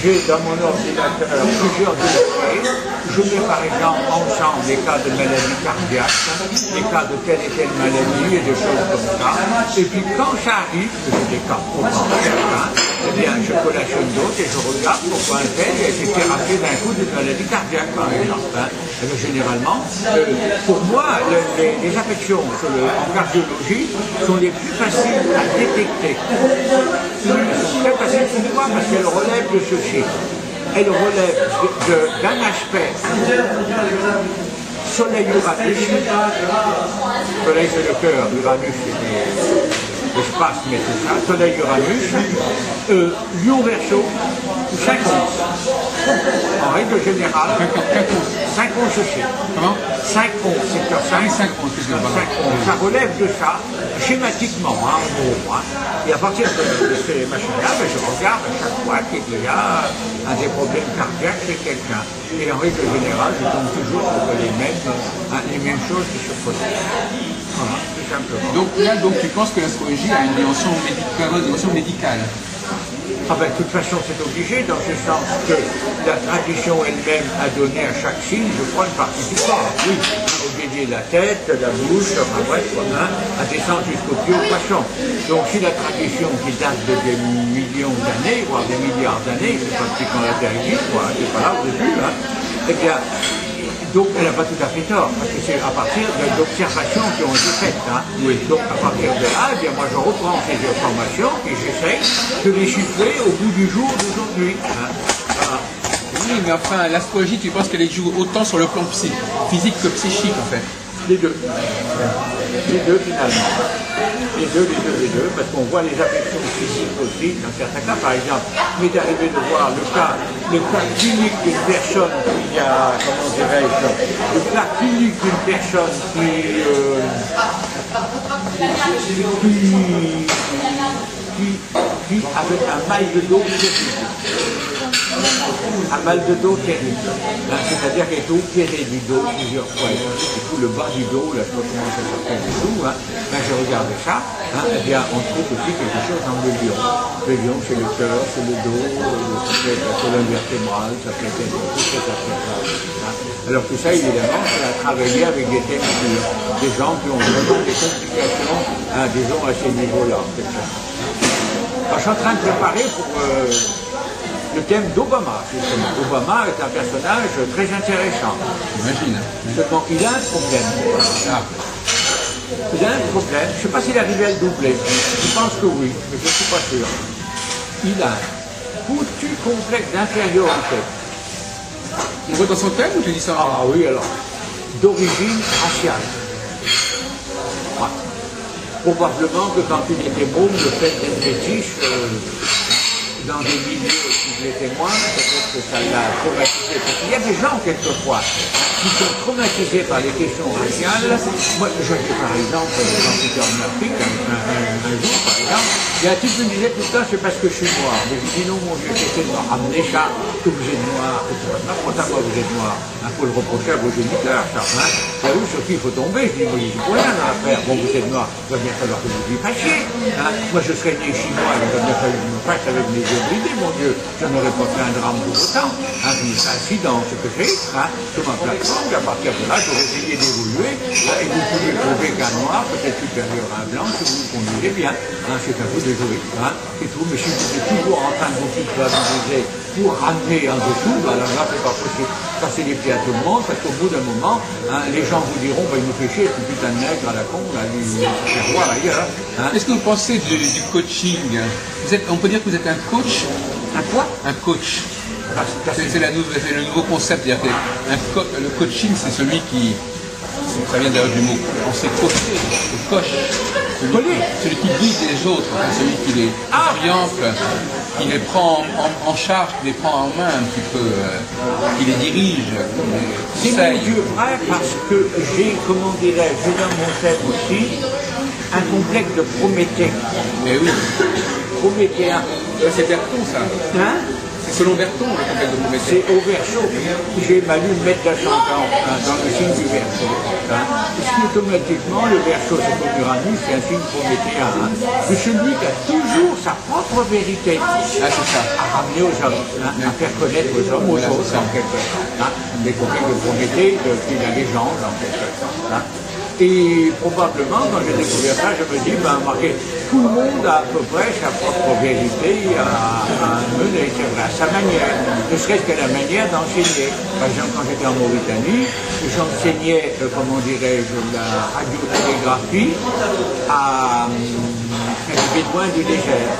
S2: j'ai dans mon ordinateur plusieurs dossiers. Je mets par exemple ensemble les cas de maladies cardiaques, les cas de telle et telle maladie et des choses comme ça. Et puis quand ça arrive, que j'ai des cas certains, eh bien je collationne d'autres et je regarde pourquoi un tel a été thérapé d'un coup d'une maladie cardiaque par exemple. Généralement, pour moi, les affections en cardiologie sont les plus faciles à détecter. Elles sont très faciles pour moi parce qu'elles relèvent de ceci. Elles relèvent d'un aspect Soleil-Uranus. Soleil c'est le cœur, Uranus c'est l'espace, mais tout ça, Soleil Uranus, Lion Verseau, 5 onces. En règle générale, 5 onces aussi.
S1: Comment?
S2: 5 onces, secteur 5.
S1: 5 onces, qu'est-ce que c'est?
S2: Ça relève de ça, schématiquement, en gros. Et à partir de ces machins-là, je regarde à chaque fois qu'il y a des problèmes cardiaques chez quelqu'un. Et en règle générale, je tombe toujours sur les mêmes choses qui se produisent. Voilà, tout simplement.
S1: Donc là, tu penses que l'astrologie a une dimension médicale?
S2: Ah ben, de toute façon, c'est obligé, dans ce sens que la tradition elle-même a donné à chaque signe, je crois, une partie du corps. Oui, au dédié la tête, la bouche, enfin bref, à descendre jusqu'au pied au poisson. Donc si la tradition qui date de des millions d'années, voire des milliards d'années, c'est pas depuis quand la Terre existe, quoi, c'est pas là au début, eh bien, donc elle n'a pas tout à fait tort, parce que c'est à partir d'observations qui ont été faites. Oui. Donc à partir de là, eh bien, moi je reprends ces informations et j'essaie de les chiffrer au bout du jour d'aujourd'hui. Voilà.
S1: Oui, mais enfin, l'astrologie, tu penses qu'elle joue autant sur le plan physique que psychique, en fait?
S2: Les deux. Les deux finalement. Les deux, parce qu'on voit les affections physiques aussi, dans certains cas, par exemple, il m'est arrivé de voir le cas clinique d'une personne qui a, comment dirais-je, le cas clinique d'une personne qui avait un mal de dos terrible. Un mal de dos terrible. C'est-à-dire qu'elle était opérée du dos plusieurs fois. Et du coup, le bas du dos, là, je ne sais pas comment ça s'appelle du tout, j'ai regardé ça, eh bien, on trouve aussi quelque chose dans le lion. Le lion, c'est le cœur, c'est le dos, ça peut être la colonne vertébrale, ça peut être tout cet aspect-là. Alors tout ça, évidemment, c'est à travailler avec des thèmes purs, des gens qui ont vraiment des complications, disons, à ces niveaux-là. Je suis en train de préparer pour le thème d'Obama, justement. Obama est un personnage très intéressant.
S1: J'imagine.
S2: Seulement, il a un problème.
S1: Ah.
S2: Il a un problème. Je ne sais pas s'il arrive à le doubler. Je pense que oui, mais je ne suis pas sûr. Il a un foutu complexe d'infériorité.
S1: On voit dans son thème ou tu dis ça?
S2: Ah oui, alors. D'origine raciale. Ouais. Probablement que quand il était môme, le fait d'être fétiche, dans des milieux qui l'étaient moins, peut-être que ça l'a traumatisé. Parce qu'il y a des gens, quelquefois, qui sont traumatisés par les questions raciales. Moi, j'avais par exemple, quand j'étais en Afrique, un jour, par exemple, il y a un type qui me disait tout le temps, c'est parce que je suis noir. Mais je dis non, mon Dieu, j'essaie de me ramener ça, que vous êtes noir, que c'est pas n'importe quoi, vous êtes noir. Il faut le reprocher à vos géniteurs, ça. Là où, sur qui il faut tomber, je dis, moi, je dis pour rien dans l'affaire. Bon, vous êtes noir, il va bien falloir que vous y fâchiez. Moi, je serais né chinois, il va bien falloir que je me fâche avec mes yeux bridés, mon Dieu. Je n'aurais pas fait un drame pour autant. Je me suis assis dans ce que j'ai, sur ma plateforme, et à partir de là, j'aurais essayé d'évoluer, et vous pouvez trouver qu'un noir peut être supérieur à un blanc si vous le conduisez bien. C'est à vous de jouer, c'est tout. Mais si vous êtes toujours en train de vous culpabiliser pour ramener en dessous, alors là, c'est pas possible. Casser les pieds à tout le monde, parce qu'au bout d'un moment, les gens vous diront, il nous fait chier, ce putain de nègre à la con, là, il fait voir ailleurs.
S1: Qu'est-ce que vous pensez du coaching? On peut dire que vous êtes un coach?
S2: Un quoi?
S1: Un coach. C'est le nouveau concept. C'est-à-dire que le coaching, c'est celui qui, ça vient d'ailleurs du mot, on s'est coaché, le coach, celui qui guide les autres, celui qui les oriente, qui les prend en charge, qui les prend en main un petit peu, qui les dirige.
S2: C'est mon Dieu vrai, parce que j'ai, comment dirais-je, dans mon thème aussi, un complexe de Prométhée.
S1: Mais oui.
S2: Prométhéen.
S1: C'est Berton, ça. C'est selon Berton, le complexe de Prométhée.
S2: C'est au Verseau. J'ai ma lune maître d'ascendant dans le signe du Verseau. Puisque automatiquement, le Verseau, c'est comme Uranus, c'est un signe prométhéen. C'est celui qui a toujours sa propre vérité
S1: c'est ça.
S2: à ramener aux hommes, à faire connaître aux hommes, aux autres, en quelque sorte. Les complexes de Prométhée, depuis la légende, en quelque sorte. Et probablement, quand j'ai découvert ça, je me dis, remarquez, tout le monde a à peu près sa propre vérité à mener, à sa manière, ne serait-ce qu'à la manière d'enseigner. Par exemple, quand j'étais en Mauritanie, j'enseignais, comment dirais-je, la radiotélégraphie à des Bédouins du désert.